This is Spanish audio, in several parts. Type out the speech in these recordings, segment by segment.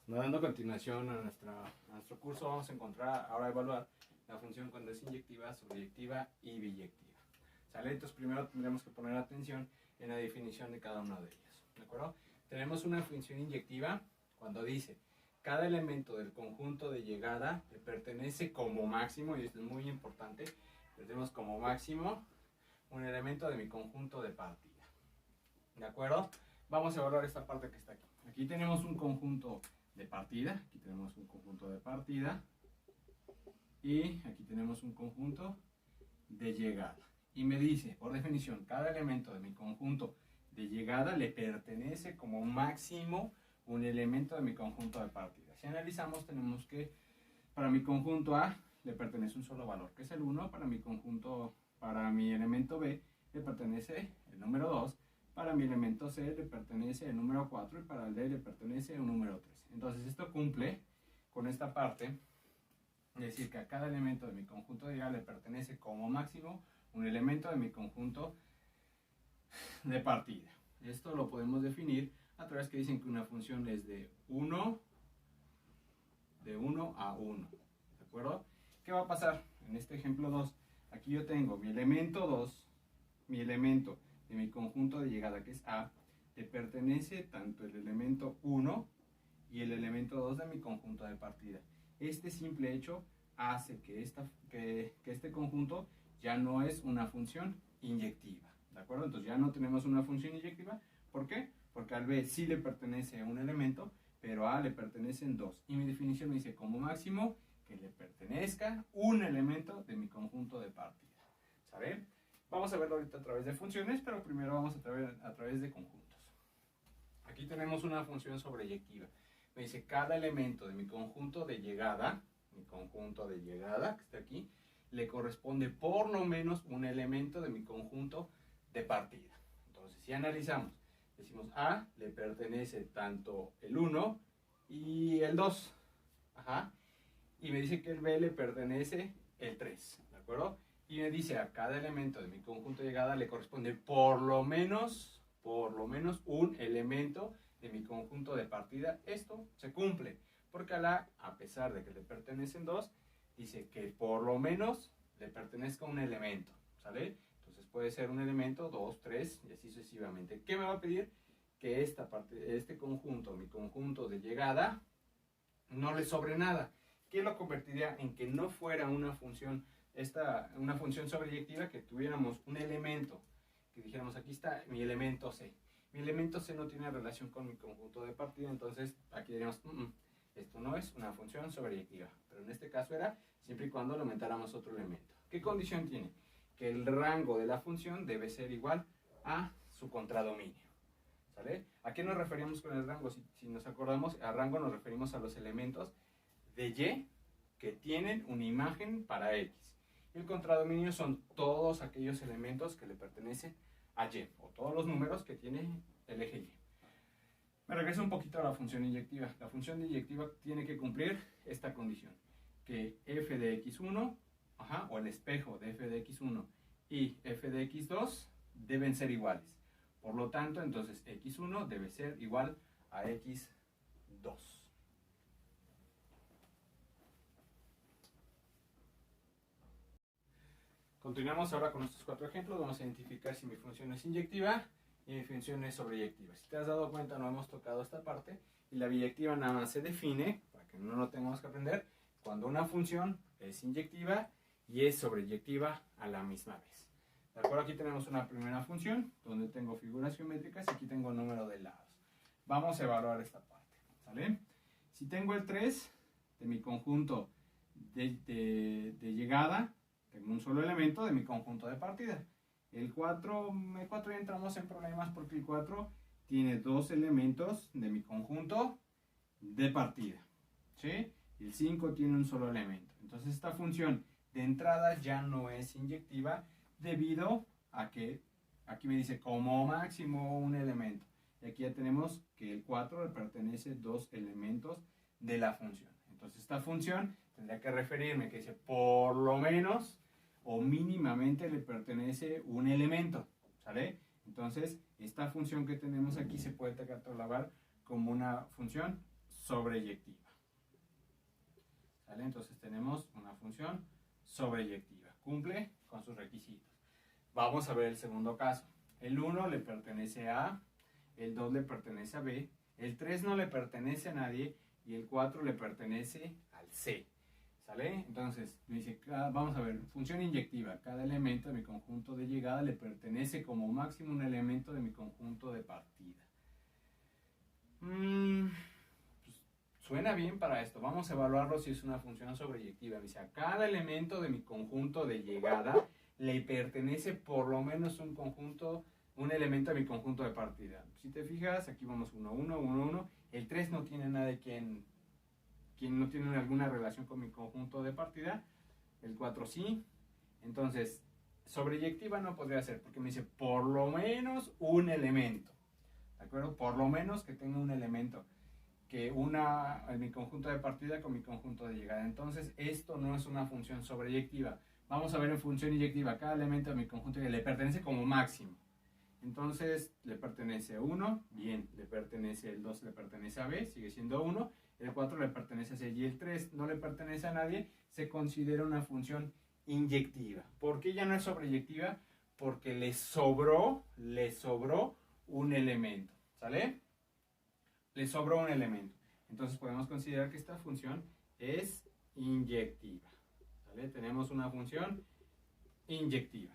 Dando continuación a nuestro curso, vamos a encontrar, ahora evaluar la función cuando es inyectiva, sobreyectiva y biyectiva. ¿Sale? Entonces primero tendremos que poner atención en la definición de cada una de ellas. ¿De acuerdo? Tenemos una función inyectiva cuando dice cada elemento del conjunto de llegada le pertenece como máximo, y esto es muy importante, tenemos como máximo un elemento de mi conjunto de partida. ¿De acuerdo? Vamos a evaluar esta parte que está aquí. Aquí tenemos un conjunto de partida, aquí tenemos un conjunto de partida y aquí tenemos un conjunto de llegada. Y me dice, por definición, cada elemento de mi conjunto de llegada le pertenece como máximo un elemento de mi conjunto de partida. Si analizamos, tenemos que para mi conjunto A le pertenece un solo valor, que es el 1, para mi elemento B le pertenece el número 2, para mi elemento C le pertenece el número 4 y para el D le pertenece el número 3. Entonces esto cumple con esta parte, es decir, que a cada elemento de mi conjunto de llegada le pertenece como máximo un elemento de mi conjunto de partida. Esto lo podemos definir a través que dicen que una función es de 1 a 1. ¿De acuerdo? ¿Qué va a pasar? En este ejemplo 2, aquí yo tengo mi elemento 2, mi elemento de mi conjunto de llegada, que es A, le pertenece tanto el elemento 1 y el elemento 2 de mi conjunto de partida. Este simple hecho hace que este conjunto ya no es una función inyectiva. ¿De acuerdo? Entonces ya no tenemos una función inyectiva. ¿Por qué? Porque al B sí le pertenece un elemento, pero a A le pertenecen dos. Y mi definición me dice como máximo que le pertenezca un elemento de mi conjunto de partida. ¿Sabe? Vamos a verlo ahorita a través de funciones, pero primero vamos a través de conjuntos. Aquí tenemos una función sobreyectiva. Me dice cada elemento de mi conjunto de llegada, que está aquí, le corresponde por lo menos un elemento de mi conjunto de partida. Entonces, si analizamos, decimos A le pertenece tanto el 1 y el 2. Ajá. Y me dice que el B le pertenece el 3. ¿De acuerdo? Y me dice a cada elemento de mi conjunto de llegada le corresponde por lo menos un elemento de mi conjunto de partida. Esto se cumple, porque a pesar de que le pertenecen dos, dice que por lo menos le pertenezca un elemento, ¿sale? Entonces puede ser un elemento, 2, 3 y así sucesivamente. ¿Qué me va a pedir? Que este conjunto, mi conjunto de llegada, no le sobre nada. ¿Qué lo convertiría en que no fuera una función sobreyectiva, que tuviéramos un elemento, que dijéramos aquí está mi elemento C? Mi elemento C no tiene relación con mi conjunto de partida, entonces aquí diríamos, esto no es una función sobreyectiva. Pero en este caso era siempre y cuando le aumentáramos otro elemento. ¿Qué condición tiene? Que el rango de la función debe ser igual a su contradominio. ¿Sale? ¿A qué nos referimos con el rango? Si nos acordamos, a rango nos referimos a los elementos de Y que tienen una imagen para X. Y el contradominio son todos aquellos elementos que le pertenecen a Y, o todos los números que tiene el eje Y. Me regreso un poquito a la función inyectiva. La función inyectiva tiene que cumplir esta condición, que f de x1, o el espejo de f de x1 y f de x2 deben ser iguales. Por lo tanto, entonces x1 debe ser igual a x2. Continuamos ahora con estos cuatro ejemplos. Vamos a identificar si mi función es inyectiva y mi función es sobreyectiva. Si te has dado cuenta, no hemos tocado esta parte. Y la biyectiva nada más se define, para que no lo tengamos que aprender, cuando una función es inyectiva y es sobreyectiva a la misma vez. ¿De acuerdo? Aquí tenemos una primera función, donde tengo figuras geométricas y aquí tengo el número de lados. Vamos a evaluar esta parte. ¿Sale? Si tengo el 3 de mi conjunto de llegada, tengo un solo elemento de mi conjunto de partida. El 4 ya entramos en problemas porque el 4 tiene dos elementos de mi conjunto de partida. ¿Sí? El 5 tiene un solo elemento. Entonces esta función de entrada ya no es inyectiva debido a que aquí me dice como máximo un elemento. Y aquí ya tenemos que el 4 le pertenece dos elementos de la función. Entonces esta función tendría que referirme que dice por lo menos o mínimamente le pertenece un elemento, ¿sale? Entonces esta función que tenemos aquí se puede catalogar como una función sobreyectiva. ¿Sale? Entonces tenemos una función sobreyectiva. Cumple con sus requisitos. Vamos a ver el segundo caso. El 1 le pertenece a A, el 2 le pertenece a B, el 3 no le pertenece a nadie y el 4 le pertenece al C. ¿Sale? Entonces, me dice, vamos a ver, función inyectiva. Cada elemento de mi conjunto de llegada le pertenece como máximo un elemento de mi conjunto de partida. Pues, suena bien para esto. Vamos a evaluarlo si es una función sobreyectiva. Me dice, a cada elemento de mi conjunto de llegada le pertenece por lo menos un elemento de mi conjunto de partida. Si te fijas, aquí vamos 1, 1, 1, 1. El 3 no tiene nada de quien no tiene alguna relación con mi conjunto de partida. El 4 sí. Entonces, sobreyectiva no podría ser, porque me dice por lo menos un elemento. ¿De acuerdo? Por lo menos que tenga un elemento que una en mi conjunto de partida con mi conjunto de llegada. Entonces, esto no es una función sobreyectiva. Vamos a ver en función inyectiva. Cada elemento de mi conjunto le pertenece como máximo. Entonces, le pertenece a 1, bien, le pertenece el 2, le pertenece a B, sigue siendo 1, el 4 le pertenece a C y el 3 no le pertenece a nadie, se considera una función inyectiva. ¿Por qué ya no es sobreyectiva? Porque le sobró un elemento, ¿sale? Le sobró un elemento. Entonces podemos considerar que esta función es inyectiva, ¿sale? Tenemos una función inyectiva.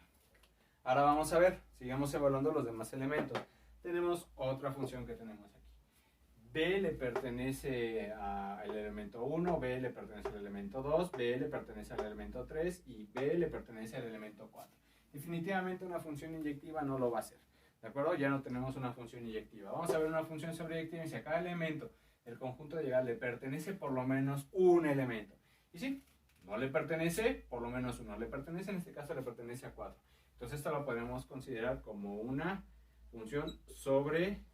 Ahora vamos a ver, sigamos evaluando los demás elementos. Tenemos otra función que tenemos aquí. B le pertenece al elemento 1, B le pertenece al elemento 2, B le pertenece al elemento 3 y B le pertenece al elemento 4. Definitivamente una función inyectiva no lo va a hacer. ¿De acuerdo? Ya no tenemos una función inyectiva. Vamos a ver una función sobreyectiva. Si a cada elemento del conjunto de llegada le pertenece por lo menos un elemento. Y sí, no le pertenece por lo menos uno. Le pertenece, en este caso le pertenece a 4. Entonces esto lo podemos considerar como una función sobreyectiva.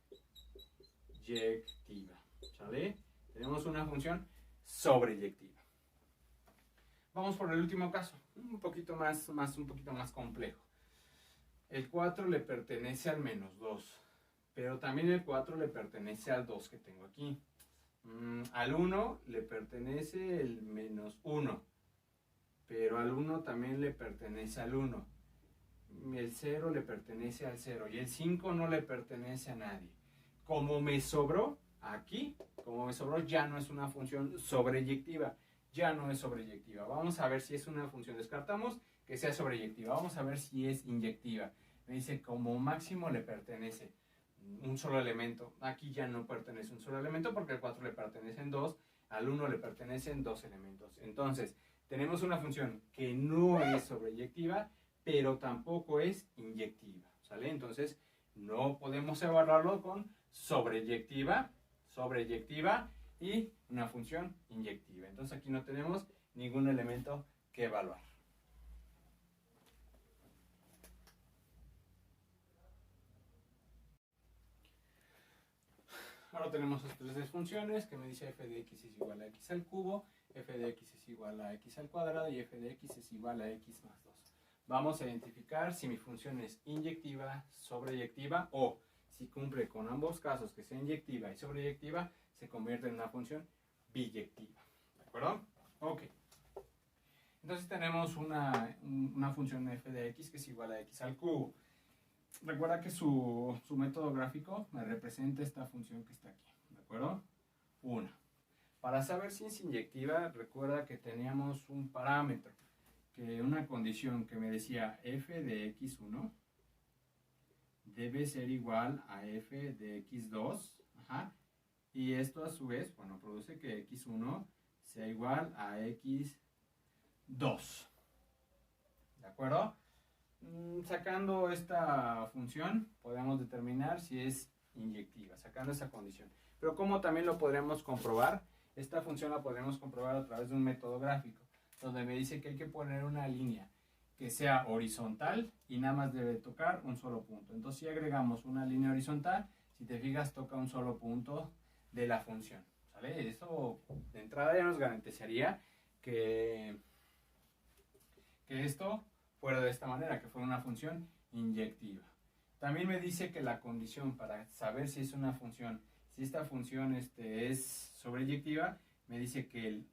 ¿Sale? Tenemos una función sobreyectiva. Vamos por el último caso, un poquito más complejo. El 4 le pertenece al menos 2, pero también el 4 le pertenece al 2 que tengo aquí. Al 1 le pertenece el menos 1, pero al 1 también le pertenece al 1. El 0 le pertenece al 0 y el 5 no le pertenece a nadie. Como me sobró aquí, ya no es una función sobreyectiva. Ya no es sobreyectiva. Vamos a ver si es una función. Descartamos que sea sobreyectiva. Vamos a ver si es inyectiva. Me dice como máximo le pertenece un solo elemento. Aquí ya no pertenece un solo elemento porque al 4 le pertenecen 2, al 1 le pertenecen 2 elementos. Entonces, tenemos una función que no es sobreyectiva, pero tampoco es inyectiva, ¿sale? Entonces, no podemos evaluarlo con sobreyectiva y una función inyectiva. Entonces, aquí no tenemos ningún elemento que evaluar. Ahora tenemos estas tres funciones que me dice f de x es igual a x al cubo, f de x es igual a x al cuadrado y f de x es igual a x más 2. Vamos a identificar si mi función es inyectiva, sobreyectiva o si cumple con ambos casos, que sea inyectiva y sobreyectiva, se convierte en una función biyectiva. ¿De acuerdo? Ok. Entonces tenemos una función f de x que es igual a x al cubo. Recuerda que su método gráfico me representa esta función que está aquí. ¿De acuerdo? Una. Para saber si es inyectiva, recuerda que teníamos un parámetro, una condición que me decía f de x1 debe ser igual a f de x2, y esto a su vez, bueno, produce que x1 sea igual a x2. ¿De acuerdo? Sacando esta función, podemos determinar si es inyectiva, sacando esa condición. Pero ¿cómo también lo podremos comprobar? Esta función la podremos comprobar a través de un método gráfico, donde me dice que hay que poner una línea que sea horizontal y nada más debe tocar un solo punto. Entonces, si agregamos una línea horizontal, si te fijas, toca un solo punto de la función, ¿sale? Esto de entrada ya nos garantizaría que esto fuera de esta manera, que fuera una función inyectiva. También me dice que la condición para saber si es una función, Si esta función es sobreyectiva, me dice que el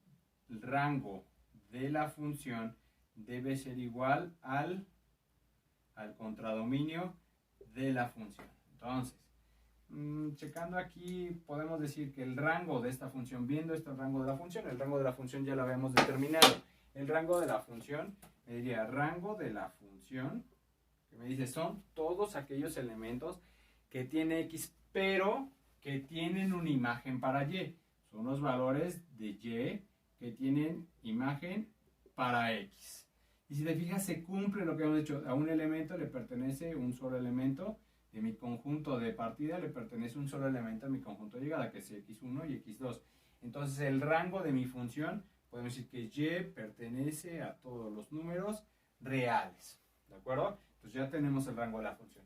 rango de la función debe ser igual al contradominio de la función. Entonces, checando aquí, podemos decir que el rango de esta función, viendo este rango de la función, el rango de la función ya lo habíamos determinado. El rango de la función, me diría rango de la función, que me dice son todos aquellos elementos que tiene X, pero que tienen una imagen para Y. Son los valores de Y que tienen imagen para X. Y si te fijas, se cumple lo que hemos dicho. A un elemento le pertenece un solo elemento. De mi conjunto de partida le pertenece un solo elemento a mi conjunto de llegada, que es X1 y X2. Entonces, el rango de mi función, podemos decir que Y pertenece a todos los números reales. ¿De acuerdo? Entonces, ya tenemos el rango de la función.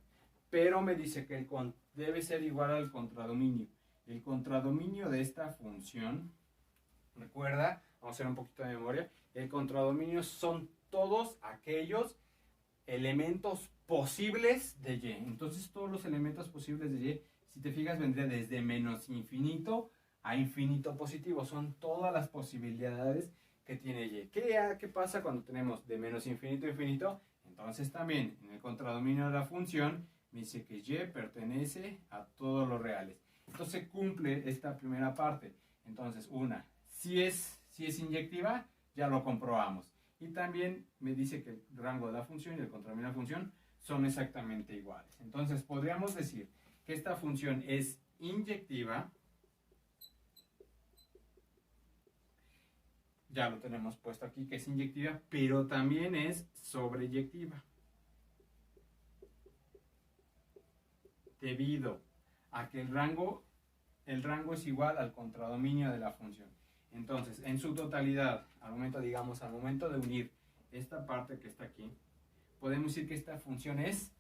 Pero me dice que debe ser igual al contradominio. El contradominio de esta función, recuerda, vamos a hacer un poquito de memoria, el contradominio son todos aquellos elementos posibles de Y. Entonces todos los elementos posibles de Y, si te fijas, vendría desde menos infinito a infinito positivo. Son todas las posibilidades que tiene Y. ¿Qué pasa cuando tenemos de menos infinito a infinito? Entonces también en el contradominio de la función me dice que Y pertenece a todos los reales. Entonces cumple esta primera parte. Entonces si es inyectiva, ya lo comprobamos. Y también me dice que el rango de la función y el contradominio de la función son exactamente iguales. Entonces podríamos decir que esta función es inyectiva. Ya lo tenemos puesto aquí que es inyectiva, pero también es sobreyectiva. Debido a que el rango es igual al contradominio de la función. Entonces, en su totalidad, al momento de unir esta parte que está aquí, podemos decir que esta función es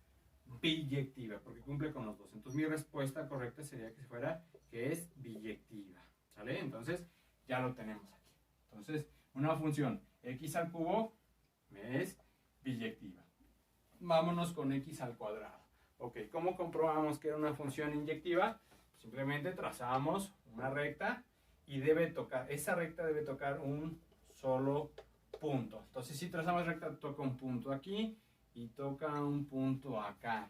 biyectiva, porque cumple con los dos. Entonces, mi respuesta correcta sería que es biyectiva. ¿Sale? Entonces, ya lo tenemos aquí. Entonces, una función x al cubo es biyectiva. Vámonos con x al cuadrado. Ok, ¿cómo comprobamos que era una función inyectiva? Simplemente trazamos una recta y esa recta debe tocar un solo punto. Entonces, si trazamos recta, toca un punto aquí y toca un punto acá.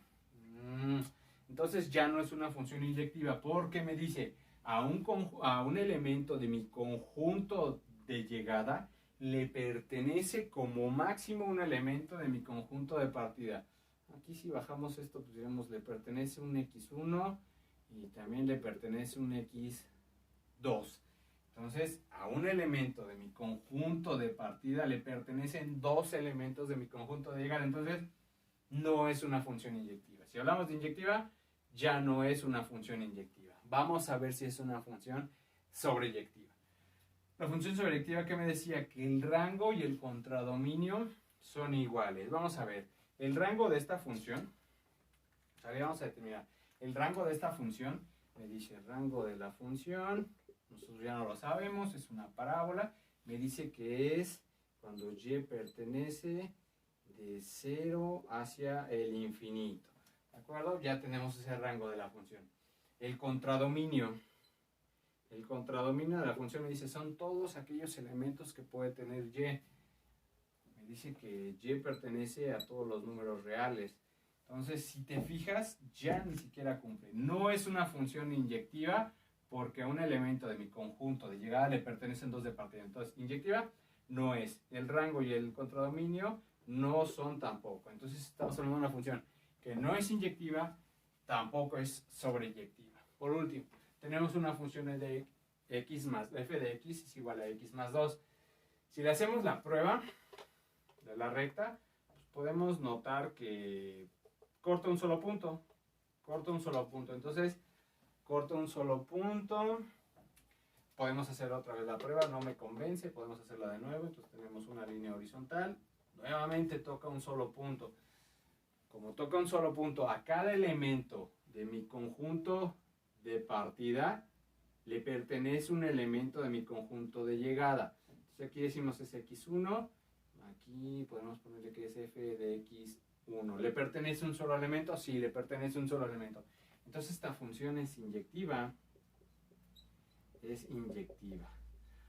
Entonces ya no es una función inyectiva porque me dice a un elemento de mi conjunto de llegada le pertenece como máximo un elemento de mi conjunto de partida. Aquí si bajamos esto, pues digamos, le pertenece un X1 y también le pertenece un X2. Entonces, a un elemento de mi conjunto de partida le pertenecen dos elementos de mi conjunto de llegada. Entonces, no es una función inyectiva. Si hablamos de inyectiva, ya no es una función inyectiva. Vamos a ver si es una función sobreyectiva. La función sobreyectiva que me decía que el rango y el contradominio son iguales. Vamos a ver. El rango de esta función, vamos a determinar. El rango de esta función, me dice el rango de la función, nosotros ya no lo sabemos, es una parábola. Me dice que es cuando Y pertenece de 0 hacia el infinito. ¿De acuerdo? Ya tenemos ese rango de la función. El contradominio de la función me dice son todos aquellos elementos que puede tener Y. Me dice que Y pertenece a todos los números reales. Entonces, si te fijas, ya ni siquiera cumple. No es una función inyectiva porque a un elemento de mi conjunto de llegada le pertenecen dos de partida. Entonces, inyectiva no es. El rango y el contradominio no son tampoco. Entonces, estamos hablando de una función que no es inyectiva, tampoco es sobreyectiva. Por último, tenemos una función de x más f de x es igual a x más 2. Si le hacemos la prueba de la recta, pues podemos notar que corta un solo punto. Entonces, corta un solo punto. Podemos hacer otra vez la prueba, no me convence, podemos hacerla de nuevo. Entonces tenemos una línea horizontal. Nuevamente toca un solo punto. Como toca un solo punto a cada elemento de mi conjunto de partida, le pertenece un elemento de mi conjunto de llegada. Entonces aquí decimos es x1, aquí podemos ponerle que es f de x1. ¿Le pertenece un solo elemento? Sí, le pertenece un solo elemento. Entonces esta función es inyectiva. es inyectiva.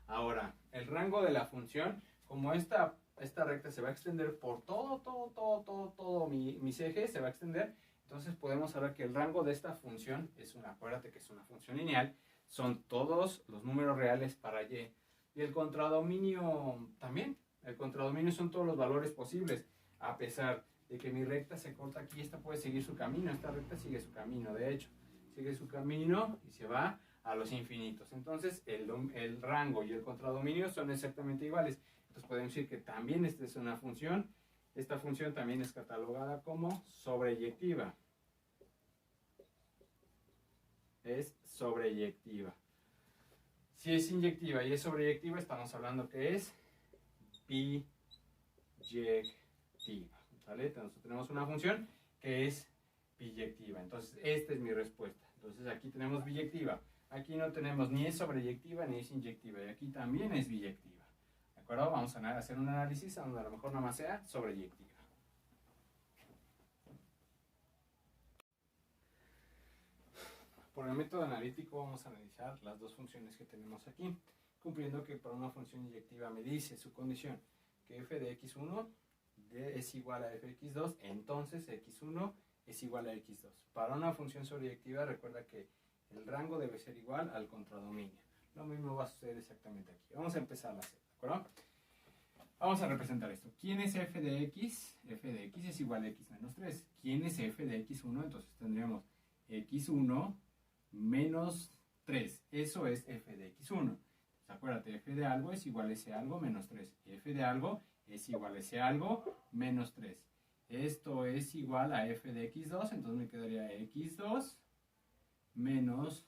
Ahora, el rango de la función, como esta recta se va a extender por todo mis ejes, se va a extender, entonces podemos saber que el rango de esta función acuérdate que es una función lineal, son todos los números reales para y. Y el contradominio también, el contradominio son todos los valores posibles, a pesar de que mi recta se corta aquí, esta puede seguir su camino, esta recta sigue su camino, de hecho, sigue su camino y se va a los infinitos. Entonces el rango y el contradominio son exactamente iguales. Entonces podemos decir que también esta es una función. Esta función también es catalogada como sobreyectiva. Es sobreyectiva. Si es inyectiva y es sobreyectiva, estamos hablando que es biyectiva. ¿Sale? Entonces tenemos una función que es biyectiva. Entonces esta es mi respuesta. Entonces aquí tenemos biyectiva. Aquí no tenemos ni es sobreyectiva ni es inyectiva. Y aquí también es biyectiva. ¿De acuerdo? Vamos a hacer un análisis donde a lo mejor nada más sea sobreyectiva. Por el método analítico vamos a analizar las dos funciones que tenemos aquí, cumpliendo que para una función inyectiva me dice su condición que f de x1 es igual a f de x2, entonces x1 es igual a x2. Para una función sobreyectiva recuerda que el rango debe ser igual al contradominio. Lo mismo va a suceder exactamente aquí. Vamos a empezar a hacer, ¿de acuerdo? Vamos a representar esto. ¿Quién es f de x? F de x es igual a x menos 3. ¿Quién es f de x1? Entonces tendríamos x1 menos 3. Eso es f de x1. Entonces, acuérdate, f de algo es igual a ese algo menos 3. F de algo es igual a ese algo menos 3. Esto es igual a f de x2, entonces me quedaría x2 menos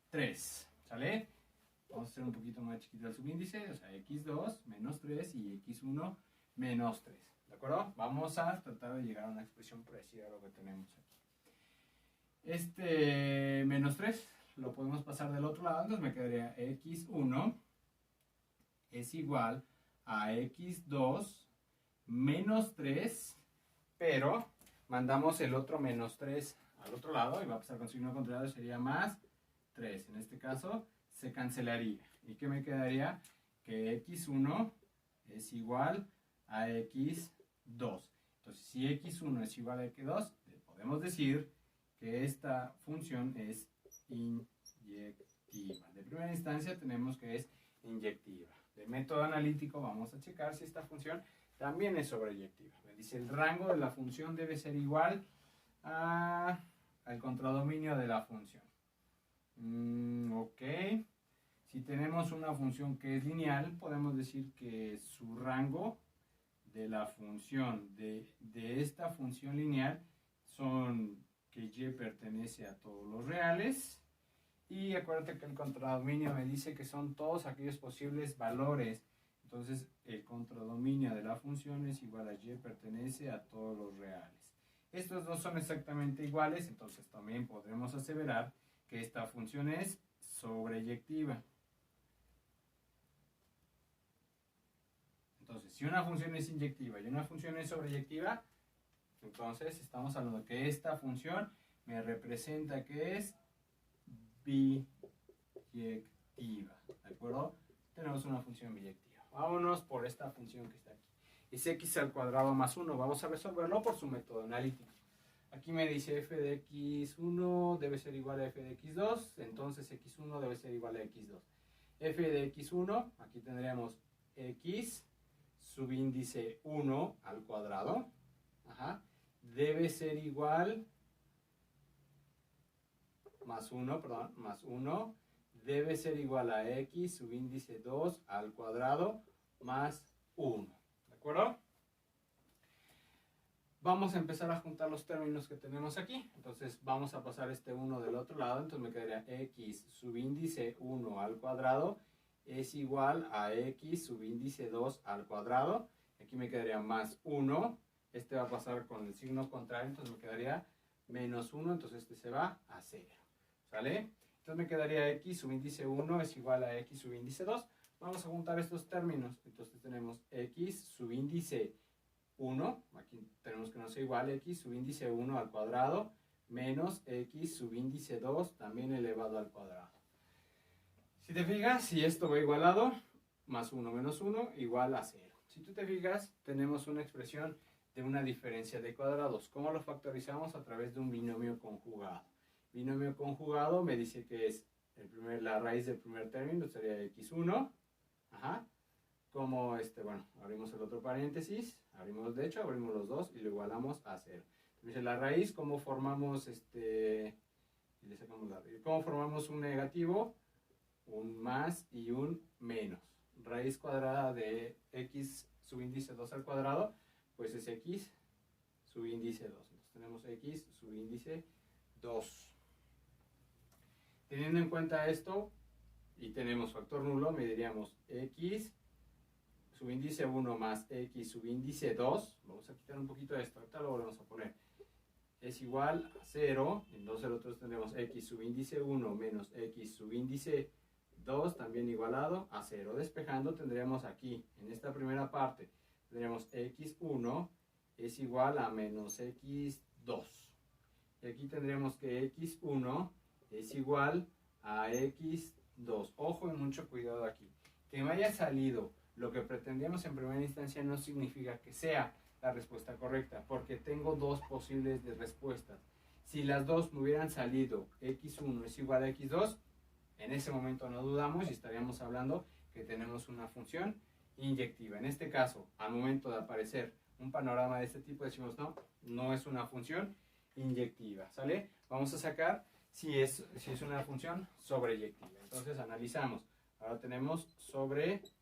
3. ¿Sale? Vamos a hacer un poquito más chiquito el subíndice, o sea, x2 menos 3 y x1 menos 3. ¿De acuerdo? Vamos a tratar de llegar a una expresión parecida a lo que tenemos aquí. Este menos 3 lo podemos pasar del otro lado, entonces me quedaría x1 es igual a x2 menos 3, pero mandamos el otro menos 3 al otro lado y va a pasar con signo contrario, sería más 3. En este caso se cancelaría. ¿Y qué me quedaría? Que x1 es igual a x2. Entonces, si x1 es igual a x2, podemos decir que esta función es inyectiva. De primera instancia tenemos que es inyectiva. De método analítico vamos a checar si esta función también es sobreyectiva. Me dice el rango de la función debe ser igual al contradominio de la función. Ok. Si tenemos una función que es lineal, podemos decir que su rango de la función de esta función lineal son que y pertenece a todos los reales. Y acuérdate que el contradominio me dice que son todos aquellos posibles valores. Entonces el contradominio de la función es igual a y pertenece a todos los reales. Estos dos son exactamente iguales, entonces también podremos aseverar que esta función es sobreyectiva. Entonces, si una función es inyectiva y una función es sobreyectiva, entonces estamos hablando que esta función me representa que es biyectiva. ¿De acuerdo? Tenemos una función biyectiva. Vámonos por esta función que está aquí. Es x al cuadrado más 1. Vamos a resolverlo por su método analítico. Aquí me dice f de x1 debe ser igual a f de x2. Entonces x1 debe ser igual a x2. F de x1, aquí tendríamos x subíndice 1 al cuadrado. Debe ser igual más 1 debe ser igual a x subíndice 2 al cuadrado más 1. ¿De acuerdo? Vamos a empezar a juntar los términos que tenemos aquí. Entonces vamos a pasar este 1 del otro lado. Entonces me quedaría x subíndice 1 al cuadrado es igual a x subíndice 2 al cuadrado. Aquí me quedaría más 1. Este va a pasar con el signo contrario, entonces me quedaría menos 1, entonces este se va a 0. ¿Sale? Entonces me quedaría x subíndice 1 es igual a x subíndice 2. Vamos a juntar estos términos. Entonces tenemos x subíndice 1, aquí tenemos que no sea igual, x subíndice 1 al cuadrado, menos x subíndice 2 también elevado al cuadrado. Si te fijas, si esto va igualado, más 1 menos 1 igual a 0. Si tú te fijas, tenemos una expresión de una diferencia de cuadrados. ¿Cómo lo factorizamos? A través de un binomio conjugado. Binomio conjugado me dice que es la raíz del primer término, sería x1. Ajá. Como bueno, abrimos el otro paréntesis, abrimos los dos y lo igualamos a 0. Entonces la raíz, ¿cómo formamos y le sacamos la raíz? ¿Cómo formamos un negativo? Un más y un menos. Raíz cuadrada de x subíndice 2 al cuadrado, pues es x subíndice 2. Entonces tenemos x subíndice 2. Teniendo en cuenta esto y tenemos factor nulo, me diríamos x subíndice 1 más x subíndice 2. Vamos a quitar un poquito de esto, ahorita lo volvemos a poner. Es igual a 0. Entonces nosotros tendremos x subíndice 1 menos x subíndice 2 también igualado a 0. Despejando tendríamos aquí, en esta primera parte, tendríamos x1 es igual a menos x2. Y aquí tendríamos que x1 es igual a x2. Ojo y mucho cuidado aquí. Que me haya salido lo que pretendíamos en primera instancia no significa que sea la respuesta correcta, porque tengo dos posibles de respuestas. Si las dos me hubieran salido x1 es igual a x2, en ese momento no dudamos y estaríamos hablando que tenemos una función inyectiva. En este caso, al momento de aparecer un panorama de este tipo, decimos no es una función inyectiva, ¿sale? Vamos a sacar si es una función sobreyectiva. Entonces analizamos. Ahora tenemos sobreyectiva.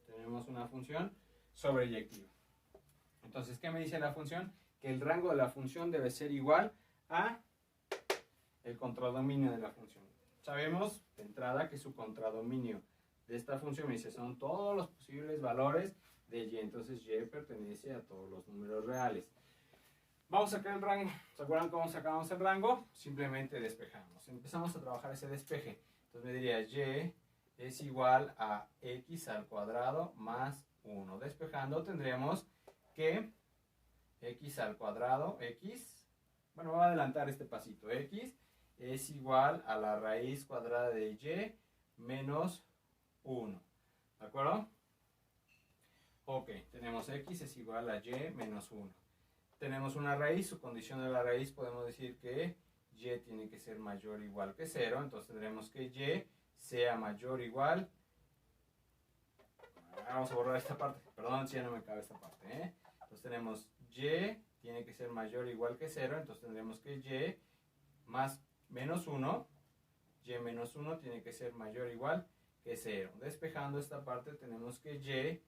Tenemos una función sobreyectiva. Entonces, ¿qué me dice la función? Que el rango de la función debe ser igual a el contradominio de la función. Sabemos de entrada que su contradominio de esta función me dice son todos los posibles valores de y. Entonces y pertenece a todos los números reales. Vamos a sacar el rango. ¿Se acuerdan cómo sacamos el rango? Simplemente despejamos. Empezamos a trabajar ese despeje. Entonces me diría y es igual a x al cuadrado más 1. Despejando tendremos que x al cuadrado, bueno, voy a adelantar este pasito, x es igual a la raíz cuadrada de y menos 1. ¿De acuerdo? Ok, tenemos x es igual a y menos 1. Tenemos una raíz, su condición de la raíz podemos decir que y tiene que ser mayor o igual que 0. Entonces tendremos que y sea mayor o igual. Vamos a borrar esta parte, perdón si ya no me cabe esta parte. Entonces tenemos y tiene que ser mayor o igual que 0. Entonces tendremos que y más menos 1, y menos 1 tiene que ser mayor o igual que 0. Despejando esta parte tenemos que y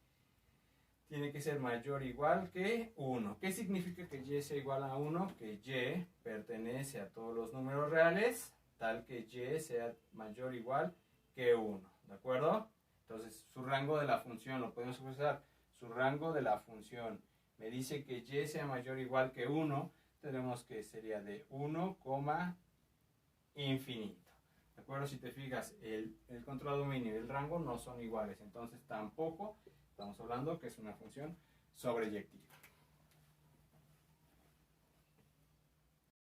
tiene que ser mayor o igual que 1. ¿Qué significa que y sea igual a 1? Que y pertenece a todos los números reales, tal que y sea mayor o igual que 1. ¿De acuerdo? Entonces, su rango de la función, lo podemos expresar, su rango de la función me dice que y sea mayor o igual que 1, tenemos que sería de 1, infinito. ¿De acuerdo? Si te fijas, el contradominio y el rango no son iguales, entonces tampoco estamos hablando que es una función sobreyectiva.